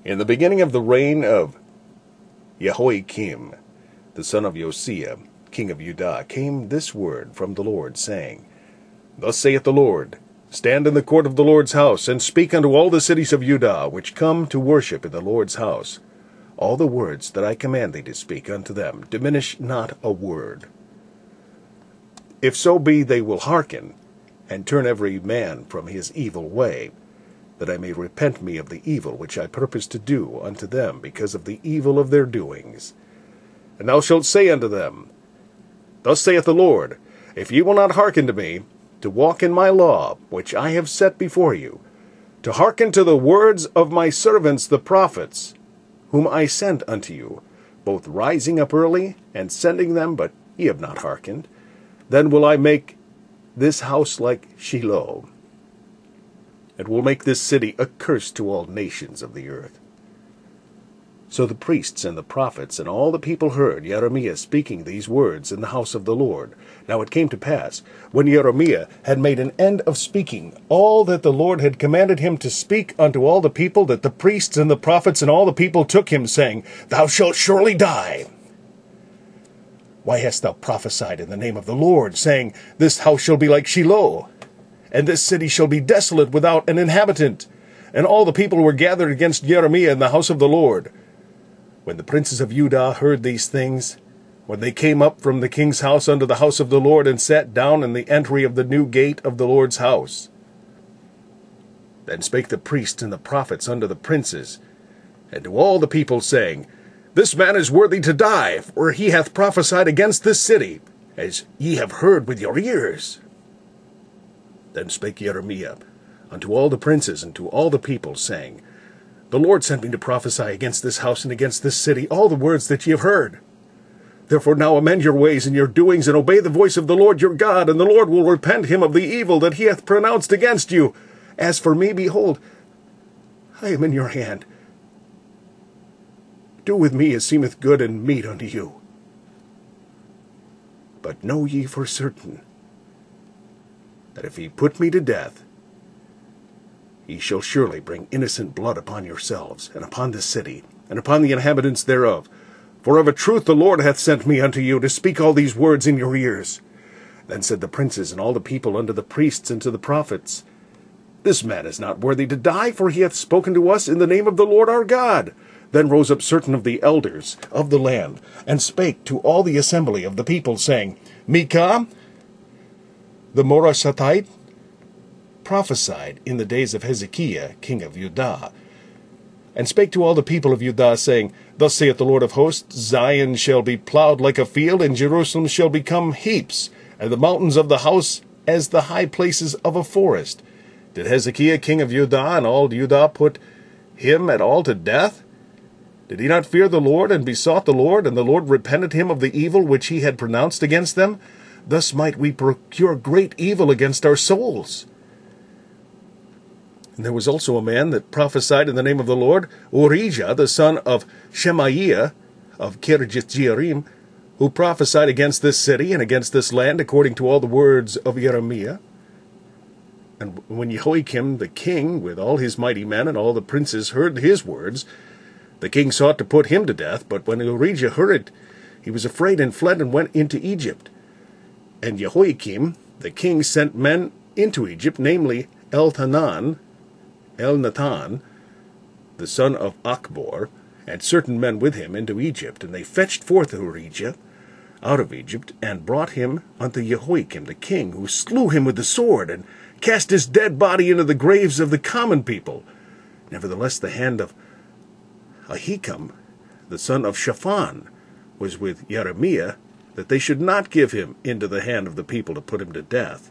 In the beginning of the reign of Jehoiakim, the son of Josiah, king of Judah, came this word from the Lord, saying, Thus saith the Lord, Stand in the court of the Lord's house, and speak unto all the cities of Judah, which come to worship in the Lord's house, all the words that I command thee to speak unto them. Diminish not a word. If so be they will hearken, and turn every man from his evil way, that I may repent me of the evil which I purpose to do unto them because of the evil of their doings. And thou shalt say unto them, Thus saith the Lord, If ye will not hearken to me, to walk in my law, which I have set before you, to hearken to the words of my servants the prophets, whom I sent unto you, both rising up early and sending them, but ye have not hearkened, then will I make this house like Shiloh, and will make this city a curse to all nations of the earth. So the priests and the prophets and all the people heard Jeremiah speaking these words in the house of the Lord. Now it came to pass, when Jeremiah had made an end of speaking all that the Lord had commanded him to speak unto all the people, that the priests and the prophets and all the people took him, saying, Thou shalt surely die. Why hast thou prophesied in the name of the Lord, saying, This house shall be like Shiloh, and this city shall be desolate without an inhabitant? And all the people were gathered against Jeremiah in the house of the Lord. When the princes of Judah heard these things, when they came up from the king's house unto the house of the Lord, and sat down in the entry of the new gate of the Lord's house, then spake the priests and the prophets unto the princes, and to all the people, saying, This man is worthy to die, for he hath prophesied against this city, as ye have heard with your ears. Then spake Jeremiah unto all the princes and to all the people, saying, The Lord sent me to prophesy against this house and against this city all the words that ye have heard. Therefore now amend your ways and your doings, and obey the voice of the Lord your God, and the Lord will repent him of the evil that he hath pronounced against you. As for me, behold, I am in your hand. Do with me as seemeth good and meet unto you. But know ye for certain, that if ye put me to death, ye shall surely bring innocent blood upon yourselves, and upon this city, and upon the inhabitants thereof. For of a truth the Lord hath sent me unto you, to speak all these words in your ears. Then said the princes and all the people unto the priests and to the prophets, This man is not worthy to die, for he hath spoken to us in the name of the Lord our God. Then rose up certain of the elders of the land, and spake to all the assembly of the people, saying, Micah, the Morashathite, prophesied in the days of Hezekiah, king of Judah, and spake to all the people of Judah, saying, Thus saith the Lord of hosts, Zion shall be plowed like a field, and Jerusalem shall become heaps, and the mountains of the house as the high places of a forest. Did Hezekiah, king of Judah, and all Judah put him at all to death? Did he not fear the Lord, and besought the Lord, and the Lord repented him of the evil which he had pronounced against them? Thus might we procure great evil against our souls. And there was also a man that prophesied in the name of the Lord, Urijah, the son of Shemaiah, of Kirjath-jearim, who prophesied against this city and against this land, according to all the words of Jeremiah. And when Jehoiakim the king, with all his mighty men and all the princes, heard his words, the king sought to put him to death. But when Urijah heard it, he was afraid and fled and went into Egypt. And Jehoiakim the king sent men into Egypt, namely Elnathan, the son of Achbor, and certain men with him into Egypt. And they fetched forth Urijah out of Egypt, and brought him unto Jehoiakim the king, who slew him with the sword, and cast his dead body into the graves of the common people. Nevertheless the hand of Ahikam, the son of Shaphan, was with Jeremiah, that they should not give him into the hand of the people to put him to death.